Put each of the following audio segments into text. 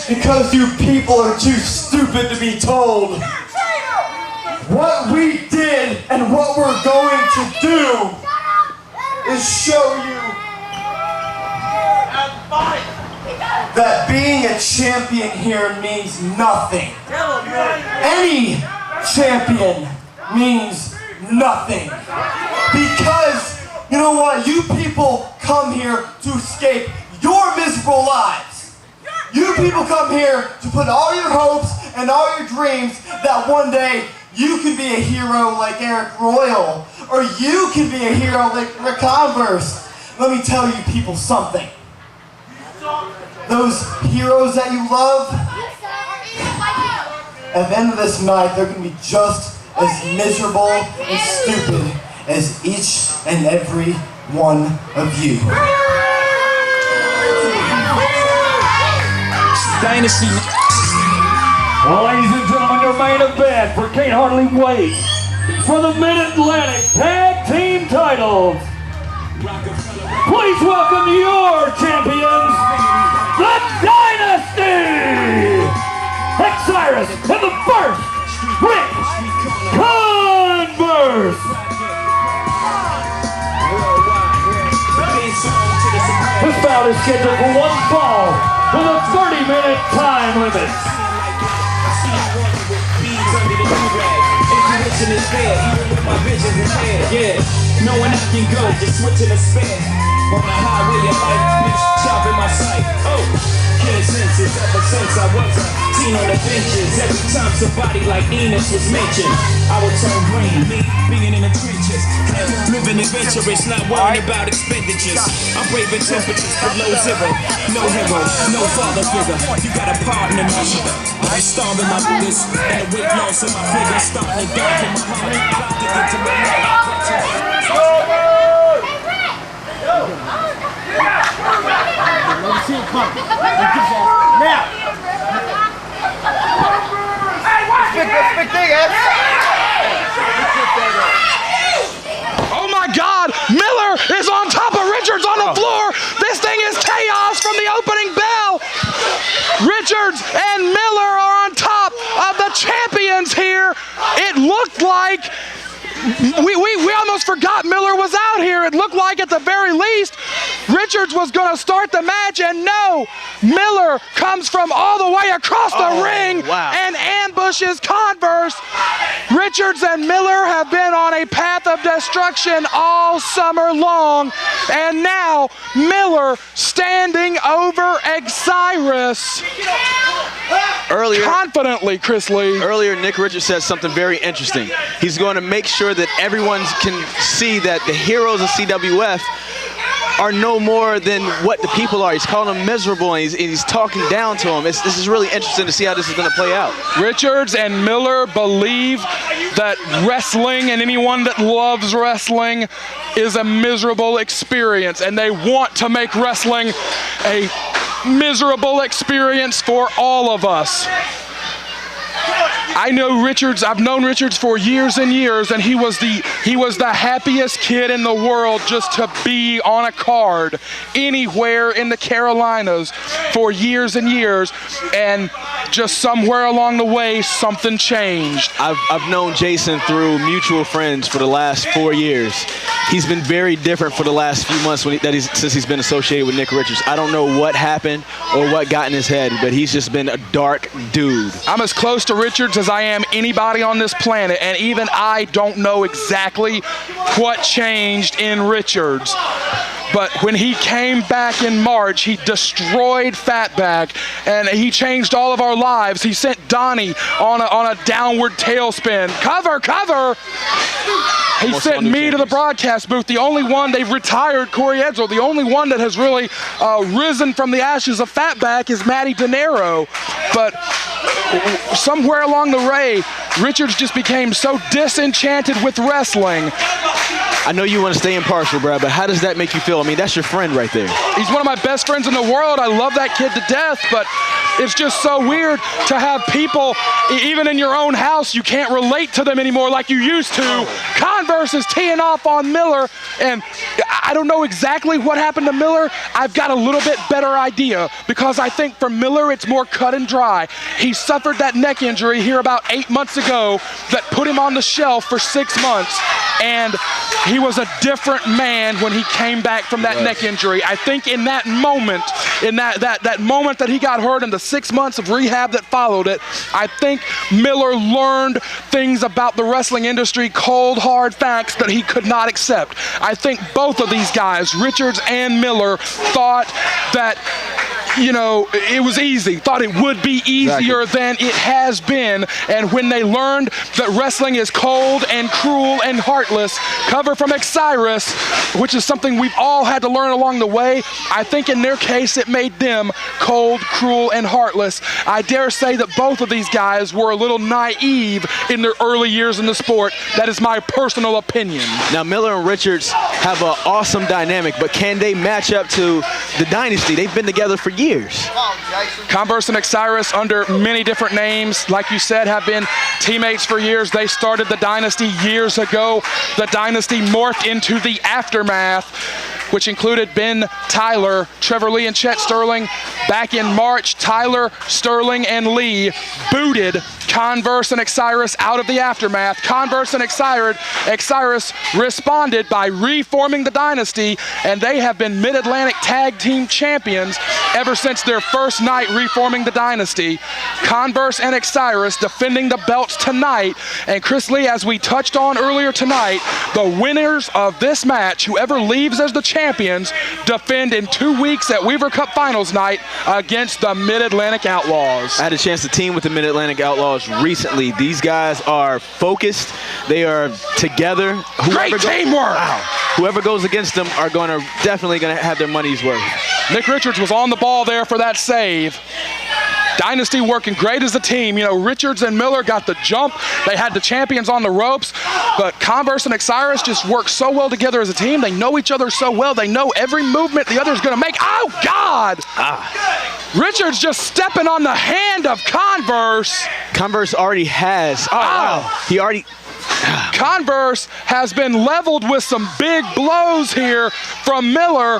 Because you people are too stupid to be told. What we did and what we're going to do is show you that being a champion here means nothing. Any champion means nothing. Because, you know what, you people come here to escape your miserable lives. You people come here to put all your hopes and all your dreams that one day you can be a hero like Arik Royal, or you can be a hero like Ric Converse. Let me tell you people something. Those heroes that you love, at the end of this night, they're going to be just as miserable and stupid as each and every one of you. Dynasty. Well, ladies and gentlemen, your main event for Can't Hardly Wait for the Mid-Atlantic Tag Team titles. Please welcome your champions, the Dynasty! Xsiris and the first, Ric Converse! This bout is scheduled for one fall with a 30-minute time limit. Is there, even with my vision impaired. Yeah, knowing I can go, just switching a spin. On the highway of life, bitch, chop in my sight. Oh, killing senses ever since I was a teen on the benches. Every time somebody like Enos was mentioned, I would turn green, me being in the trenches. Living adventurous, not worrying about expenditures. I'm braving temperatures below zero. No hero, no father figure. You got a partner now. I'm starving my business and the weight loss in my figure. Starting to dark in my heart. About to get to my life. Let me see it come. Now. Hey, big thing, Oh my God! Miller is on top of Richards on the floor. This thing is chaos from the opening bell. Richards and Miller are on top of the champions here. It looked like we almost forgot Miller was out here. It looked like at the very least Richards was going to start the match, and no, Miller comes from all the way across the ring and ambushes Converse. Richards and Miller have been on a path of destruction all summer long, and now Miller standing over Xsiris. Earlier, confidently, Chris Lee. Earlier, Nick Richards said something very interesting. He's going to make sure that everyone can see that the heroes of CWF are no more than what the people are. He's calling them miserable, and he's talking down to them. This is really interesting to see how this is going to play out. Richards and Miller believe that wrestling, and anyone that loves wrestling, is a miserable experience, and they want to make wrestling a miserable experience for all of us. I know Richards, I've known Richards for years and years, and he was the happiest kid in the world just to be on a card anywhere in the Carolinas for years and years, and just somewhere along the way something changed. I've known Jason through mutual friends for the last 4 years. He's been very different for the last few months since he's been associated with Nick Richards. I don't know what happened or what got in his head, but he's just been a dark dude. I'm as close to Richards as I am anybody on this planet, and even I don't know exactly what changed in Richards. But when he came back in March, he destroyed Fatback, and he changed all of our lives. He sent Donnie on a downward tailspin. Cover, cover! He sent me to the broadcast booth. The only one, they've retired Corey Edsel. The only one that has really risen from the ashes of Fatback is Matty de Nero. But somewhere along the way, Richards just became so disenchanted with wrestling. I know you want to stay impartial, Brad, but how does that make you feel? I mean, that's your friend right there. He's one of my best friends in the world. I love that kid to death, but it's just so weird to have people, even in your own house, you can't relate to them anymore like you used to. Converse is teeing off on Miller, and I don't know exactly what happened to Miller. I've got a little bit better idea, because I think for Miller it's more cut and dry. He suffered that neck injury here about 8 months ago that put him on the shelf for 6 months, and he was a different man when he came back from that neck injury. I think in that moment, in that moment that he got hurt and the 6 months of rehab that followed it, I think Miller learned things about the wrestling industry, cold, hard facts that he could not accept. I think both of these guys, Richards and Miller, thought that, you know, it was easy, thought it would be easier than it has been. And when they learned that wrestling is cold and cruel and heartless, cover from Xsiris, which is something we've all had to learn along the way, I think in their case it made them cold, cruel, and heartless. I dare say that both of these guys were a little naive in their early years in the sport. That is my personal opinion. Now, Miller and Richards have an awesome dynamic, but can they match up to the Dynasty? They've been together for years. Converse and Xsiris, under many different names, like you said, have been teammates for years. They started the Dynasty years ago. The Dynasty morphed into the Aftermath, which included Ben, Tyler, Trevor Lee, and Chet Sterling. Back in March, Tyler, Sterling, and Lee booted Converse and Xsiris out of the Aftermath. Converse and Xsiris responded by reforming the Dynasty, and they have been Mid-Atlantic Tag Team Champions ever since their first night reforming the Dynasty. Converse and Xsiris defending the belts tonight, and Chris Lee, as we touched on earlier tonight, the winners of this match, whoever leaves as the champions, defend in 2 weeks at Weaver Cup Finals night against the Mid-Atlantic Outlaws. I had a chance to team with the Mid-Atlantic Outlaws recently. These guys are focused. They are together. Great teamwork! Wow. Whoever goes against them are definitely going to have their money's worth. Nick Richards was on the ball there for that save. Dynasty working great as a team. You know, Richards and Miller got the jump. They had the champions on the ropes, but Converse and Xsiris just work so well together as a team. They know each other so well. They know every movement the other's gonna make. Oh, God! Richards just stepping on the hand of Converse. Converse already has. Oh, wow. He already... Converse has been leveled with some big blows here from Miller,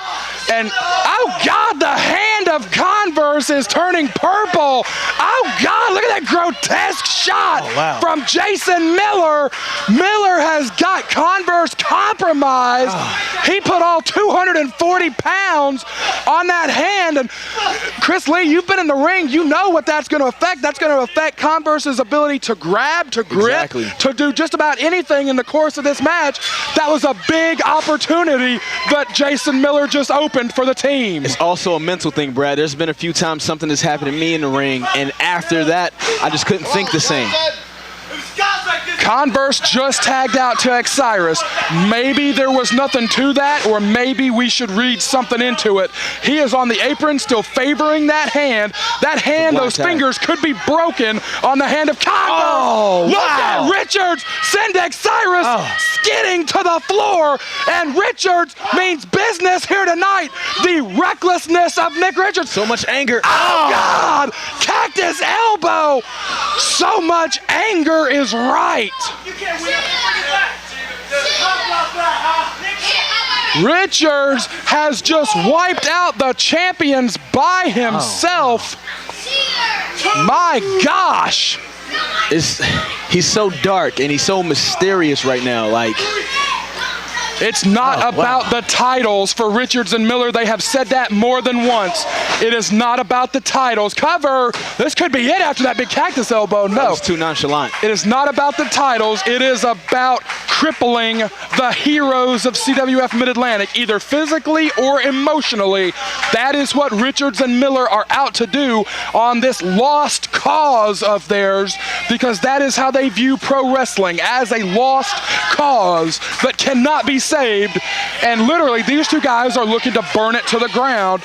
and oh God, the hand of Converse is turning purple. Oh God, look at that grotesque shot from Jason Miller. Miller has got Converse compromised. He put all 240 pounds on that hand, and Chris Lee, you've been in the ring, you know what that's going to affect. That's going to affect Converse's ability to grab, to grip, to do just about anything in the course of this match. That was a big opportunity that Jason Miller just opened for the team. It's also a mental thing, Brad. There's been a few times something has happened to me in the ring, and after that, I just couldn't think the same. Converse just tagged out to Xsiris. Maybe there was nothing to that, or maybe we should read something into it. He is on the apron, still favoring that hand. That hand, those fingers could be broken on the hand of Converse. Oh, look at Richards send Xsiris skidding to the floor, and Richards means business here tonight. The recklessness of Nick Richards. So much anger. Oh, God! Cactus elbow! So much anger is right. Richards has just wiped out the champions by himself. My gosh. He's so dark and he's so mysterious right now. Like, it's not about the titles for Richards and Miller. They have said that more than once. It is not about the titles. Cover. This could be it after that big cactus elbow. No. That was too nonchalant. It is not about the titles. It is about crippling the heroes of CWF Mid-Atlantic, either physically or emotionally. That is what Richards and Miller are out to do on this lost cause of theirs, because that is how they view pro wrestling, as a lost cause that cannot be saved. And literally, these two guys are looking to burn it to the ground.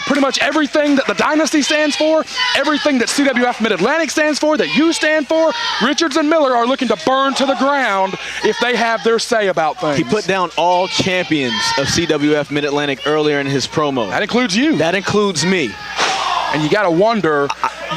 Pretty much everything that the Dynasty stands for, everything that CWF Mid-Atlantic stands for, that you stand for, Richards and Miller are looking to burn to the ground if they have their say about things. He put down all champions of CWF Mid-Atlantic earlier in his promo. That includes you. That includes me. And you got to wonder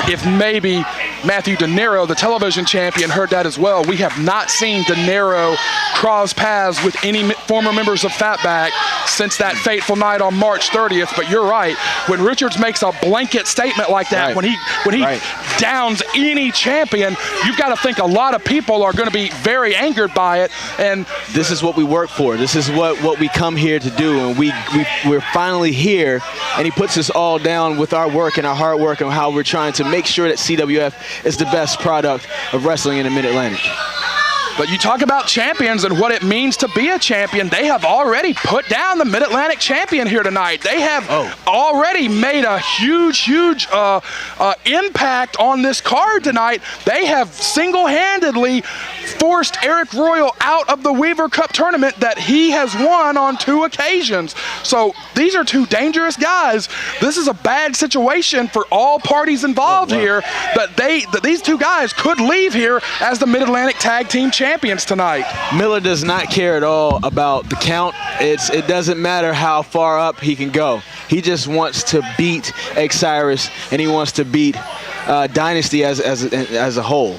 if maybe Matthew de Nero, the television champion, heard that as well. We have not seen de Nero cross paths with any former members of Fatback since that fateful night on March 30th. But you're right. When Richards makes a blanket statement like that, when he downs any champion, you've got to think a lot of people are going to be very angered by it. And this is what we work for. This is what we come here to do. And we're finally here. And he puts us all down with our work and our hard work and how we're trying to make sure that CWF is the best product of wrestling in the Mid-Atlantic. But you talk about champions and what it means to be a champion. They have already put down the Mid-Atlantic champion here tonight. They have already made a huge impact on this card tonight. They have single-handedly forced Arik Royal out of the Weaver Cup tournament that he has won on 2 occasions. So these are 2 dangerous guys. This is a bad situation for all parties involved here, that these 2 guys could leave here as the Mid-Atlantic Tag Team Champions tonight. Miller does not care at all about the count. It doesn't matter how far up he can go. He just wants to beat Xsiris, and he wants to beat Dynasty as a whole.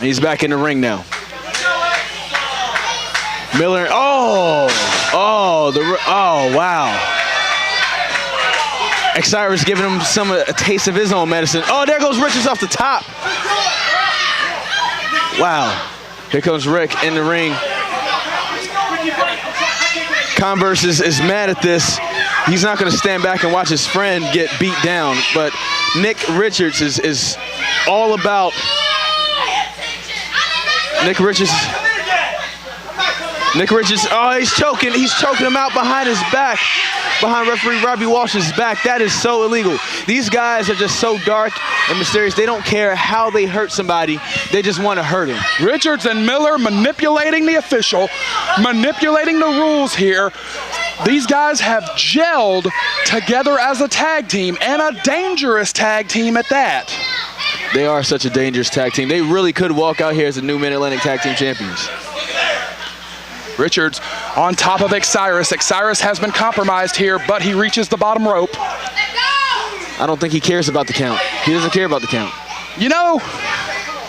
He's back in the ring now. Miller, wow. Xsiris giving him a taste of his own medicine. Oh, there goes Richards off the top. Wow. Here comes Rick in the ring. Converse is mad at this. He's not going to stand back and watch his friend get beat down, but Nick Richards is all about Nick Richards, oh, he's choking him out behind his back, behind referee Robbie Walsh's back. That is so illegal. These guys are just so dark and mysterious. They don't care how they hurt somebody. They just want to hurt him. Richards and Miller manipulating the official, manipulating the rules here. These guys have gelled together as a tag team, and a dangerous tag team at that. They are such a dangerous tag team. They really could walk out here as the new Mid-Atlantic Tag Team Champions. Richards on top of Xsiris. Xsiris has been compromised here, but he reaches the bottom rope. I don't think he cares about the count. He doesn't care about the count. You know,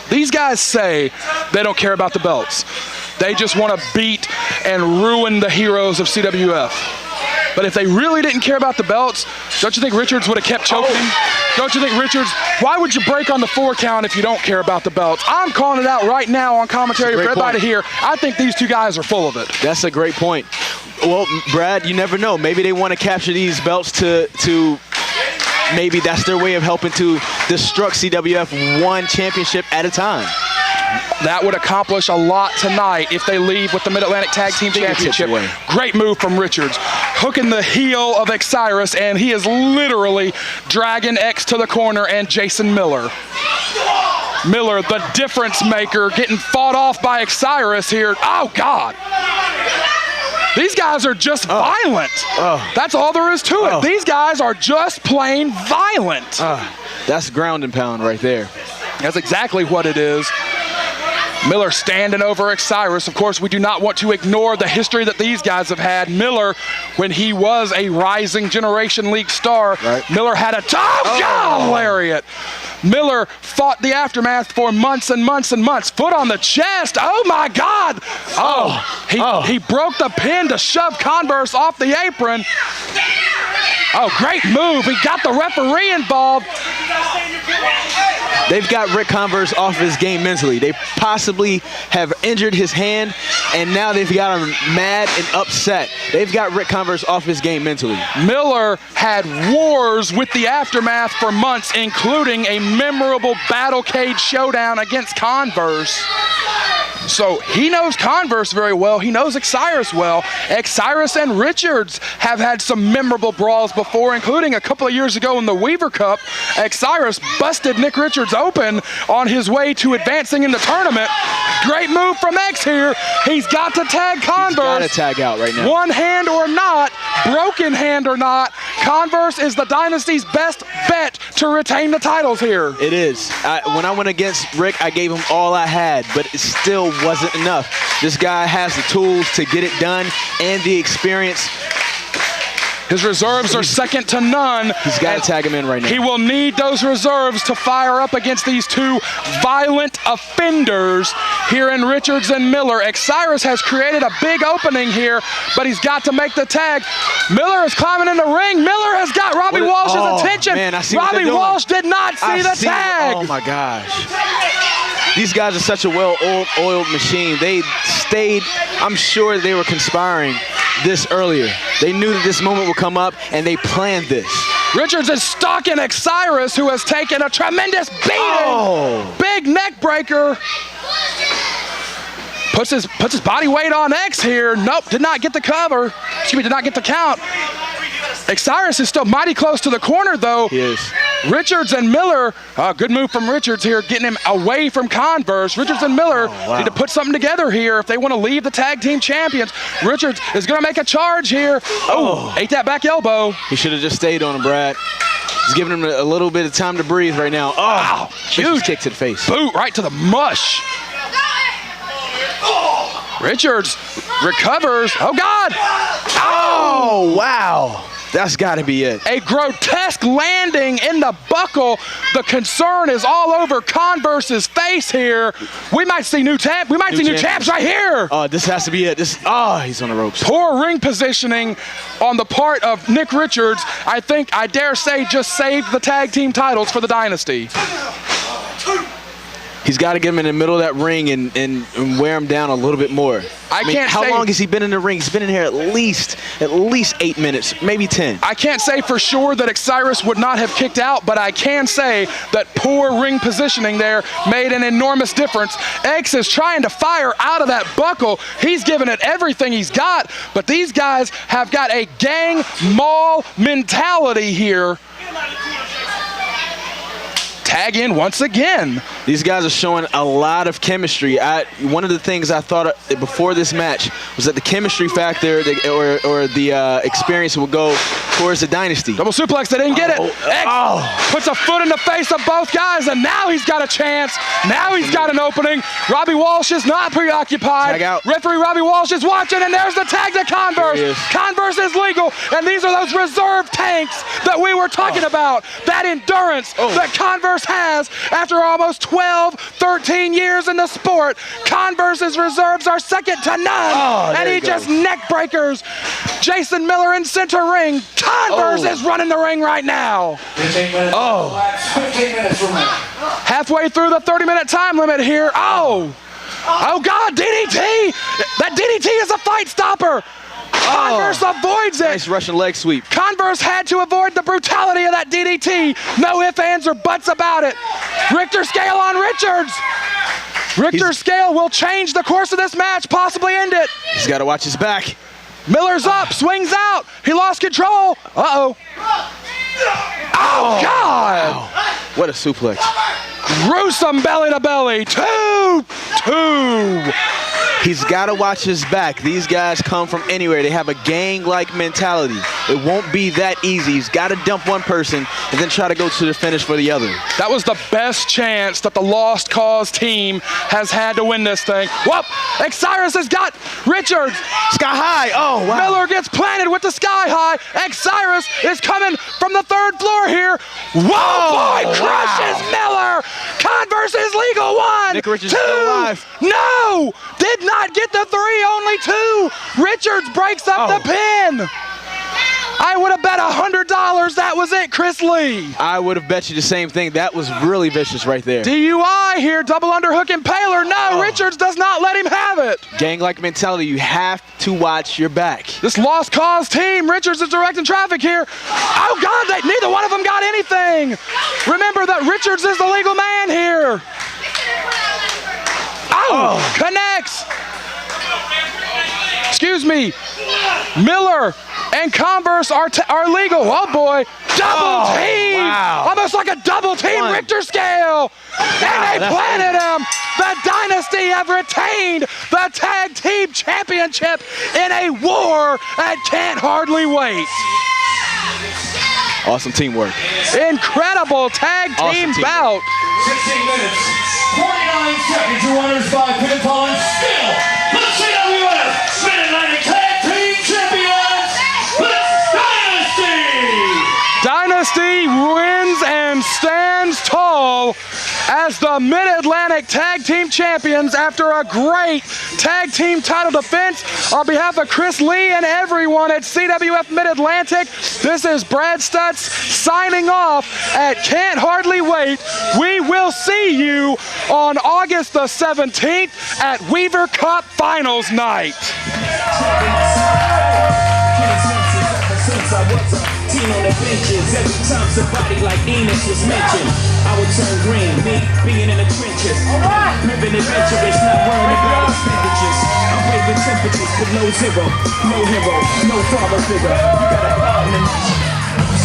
these guys say they don't care about the belts. They just want to beat and ruin the heroes of CWF. But if they really didn't care about the belts, don't you think Richards would have kept choking? Don't you think Richards, why would you break on the 4 count if you don't care about the belts? I'm calling it out right now on commentary for everybody here. I think these 2 guys are full of it. That's a great point. Well, Brad, you never know. Maybe they want to capture these belts to maybe that's their way of helping to destruct CWF 1 championship at a time. That would accomplish a lot tonight if they leave with the Mid-Atlantic Tag Team Championship. Great move from Richards. Hooking the heel of Xsiris, and he is literally dragging X to the corner, and Jason Miller. Miller, the difference maker, getting fought off by Xsiris here. Oh, God. These guys are just violent. That's all there is to it. These guys are just plain violent. That's ground and pound right there. That's exactly what it is. Miller standing over Xsiris. Of course, we do not want to ignore the history that these guys have had. Miller, when he was a rising Generation League star, Miller had a God, lariat. Miller fought the aftermath for months and months and months. Foot on the chest. Oh, my God. He broke the pin to shove Converse off the apron. Oh, great move. He got the referee involved. They've got Ric Converse off his game mentally. They possibly have injured his hand, and now they've got him mad and upset. They've got Ric Converse off his game mentally. Miller had wars with the aftermath for months, including a memorable battle cage showdown against Converse. So he knows Converse very well. He knows Xsiris well. Xsiris and Richards have had some memorable brawls before, including a couple of years ago in the Weaver Cup. Xsiris busted Nick Richards open on his way to advancing in the tournament. Great move from X here. He's got to tag Converse. He's got to tag out right now. One hand or not, broken hand or not, Converse is the Dynasty's best bet to retain the titles here. It is. When I went against Rick, I gave him all I had, but it still wasn't enough. This guy has the tools to get it done and the experience. His reserves are second to none. He's got to tag him in right now. He will need those reserves to fire up against these two violent offenders here in Richards and Miller. Xsiris has created a big opening here, but he's got to make the tag. Miller is climbing in the ring. Miller has got Robbie Walsh's attention. Man, I see Robbie Walsh did not see the tag. Oh my gosh. These guys are such a well-oiled machine. They stayed, I'm sure they were conspiring this earlier. They knew that this moment would come up, and they planned this. Richards is stalking Xsiris, who has taken a tremendous beating. Big neck breaker. Puts his body weight on X here. Nope, did not get the cover. Excuse me, did not get the count. Xsiris is still mighty close to the corner, though. He is. Richards and Miller, good move from Richards here, getting him away from Converse. Richards and Miller need to put something together here if they want to leave the tag team champions. Richards is going to make a charge here. Ate that back elbow. He should have just stayed on him, Brad. He's giving him a little bit of time to breathe right now. Wow, huge kick to the face. Boot right to the mush. Richards recovers. Oh, God. Oh, wow. That's got to be it. A grotesque landing in the buckle. The concern is all over Converse's face here. We might see new champs right here. Oh, this has to be it. He's on the ropes. Poor ring positioning on the part of Nick Richards. I think, I dare say, just saved the tag team titles for the Dynasty. He's got to get him in the middle of that ring and wear him down a little bit more. I mean, how long has he been in the ring? He's been in here at least 8 minutes, maybe 10. I can't say for sure that Xsiris would not have kicked out, but I can say that poor ring positioning there made an enormous difference. X is trying to fire out of that buckle. He's giving it everything he's got, but these guys have got a gang maul mentality here. Tag in once again. These guys are showing a lot of chemistry. One of the things I thought before this match was that the chemistry factor or the experience would go towards the Dynasty. Double suplex, they didn't get it. X puts a foot in the face of both guys, and now he's got a chance. Now he's got an opening. Robbie Walsh is not preoccupied. Tag out. Referee Robbie Walsh is watching, and there's the tag to Converse. Converse is legal, and these are those reserve tanks that we were talking about. That endurance that Converse has after almost 12, 13 years in the sport. Converse's reserves are second to none, and he just neck breakers Jason Miller in center ring. Converse is running the ring right now. 15 minutes. 15 minutes remaining. Halfway through the 30-minute time limit here. Oh God, DDT! That DDT is a fight stopper. Converse avoids it. Nice Russian leg sweep. Converse had to avoid the brutality of that DDT. No ifs, ands, or buts about it. Richter scale on Richards. Richter scale will change the course of this match, possibly end it. He's got to watch his back. Miller's up, swings out. He lost control. Oh, God. Wow. What a suplex. Gruesome belly to belly. 2-2. He's got to watch his back. These guys come from anywhere. They have a gang-like mentality. It won't be that easy. He's got to dump one person and then try to go to the finish for the other. That was the best chance that the Lost Cause team has had to win this thing. Whoop! Xsiris has got Richards. Sky high. Oh, wow. Miller gets planted with the sky high. Xsiris is coming from the third floor here. Whoa, boy, crushes Miller. Converse is legal. 1, Nick Richards 2. still alive. No, did not get the 3, only 2. Richards breaks up the pin. I would have bet $100 that was it, Chris Lee. I would have bet you the same thing. That was really vicious right there. DUI here, double underhook impaler. No, Richards does not let him have it. Gang-like mentality, you have to watch your back. This Lost Cause team, Richards is directing traffic here. Oh God, neither one of them got anything. Remember that Richards is the legal man here. Connects. Excuse me. Miller and Converse are legal. Oh boy, double team. Wow. Almost like a double team Richter scale. And they planted him. The Dynasty have retained the tag team championship in a war that can't hardly wait. Awesome teamwork. Incredible tag team bout. 16 minutes, 49 seconds, your winners by pinfall and still the CWF Mid-Atlantic Tag Team Champions, the Dynasty! Dynasty wins and stands tall as the Mid-Atlantic Tag Team Champions after a great tag team title defense. On behalf of Chris Lee and everyone at CWF Mid-Atlantic, this is Brad Stutts signing off at Can't Hardly Wait. We will see you on August the 17th at Weaver Cup Finals Night. I was a teen on the benches. Every time somebody like Enos was mentioned, I would turn green, me being in the trenches. Living adventurous, not worrying about expenditures. I'm braving temperatures, but no zero, no hero, no father figure. You got a problem.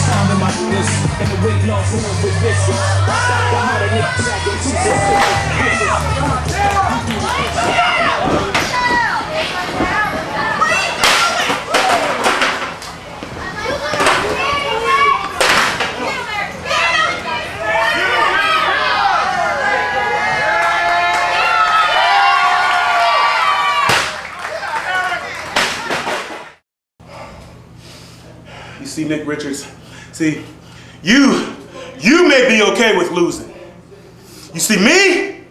Sound in my ears, and the weight loss is with vicious. The heart of Nick Jack and See, Nick Richards, see, you may be okay with losing. You see me?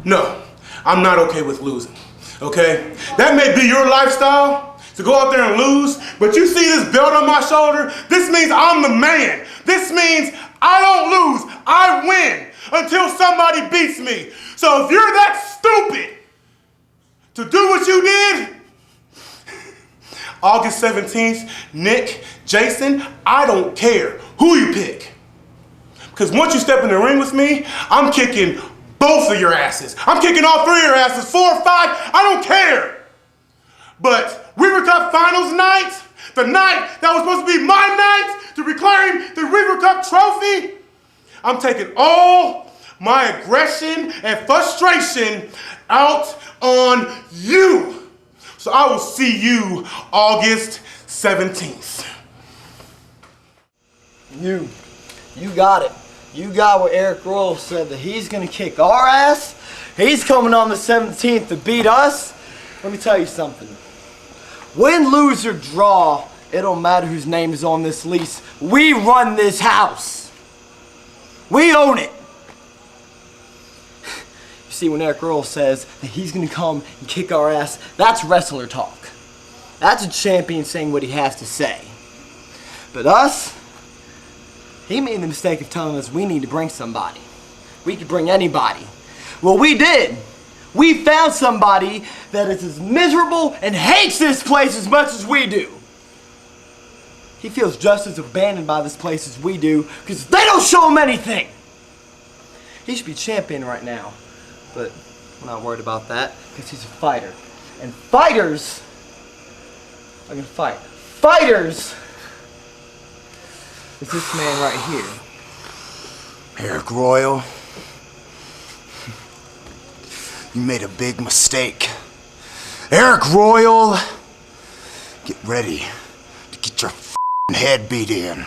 No, I'm not okay with losing, okay? That may be your lifestyle, to go out there and lose, but you see this belt on my shoulder? This means I'm the man. This means I don't lose, I win until somebody beats me. So if you're that stupid to do what you did, August 17th, Nick, Jason, I don't care who you pick. Because once you step in the ring with me, I'm kicking both of your asses. I'm kicking all three of your asses, 4 or 5, I don't care. But Weaver Cup Finals night, the night that was supposed to be my night to reclaim the Weaver Cup trophy, I'm taking all my aggression and frustration out on you. So I will see you August 17th. You got it. You got what Arik Royal said, that he's gonna kick our ass. He's coming on the 17th to beat us. Let me tell you something. Win, lose, or draw, it don't matter whose name is on this lease. We run this house. We own it. See, when Arik Royal says that he's going to come and kick our ass, that's wrestler talk. That's a champion saying what he has to say. But us, he made the mistake of telling us we need to bring somebody. We could bring anybody. Well, we did. We found somebody that is as miserable and hates this place as much as we do. He feels just as abandoned by this place as we do because they don't show him anything. He should be champion right now. But I'm not worried about that because he's a fighter. And fighters are going to fight. Fighters is this man right here. Arik Royal, you made a big mistake. Arik Royal, get ready to get your head beat in.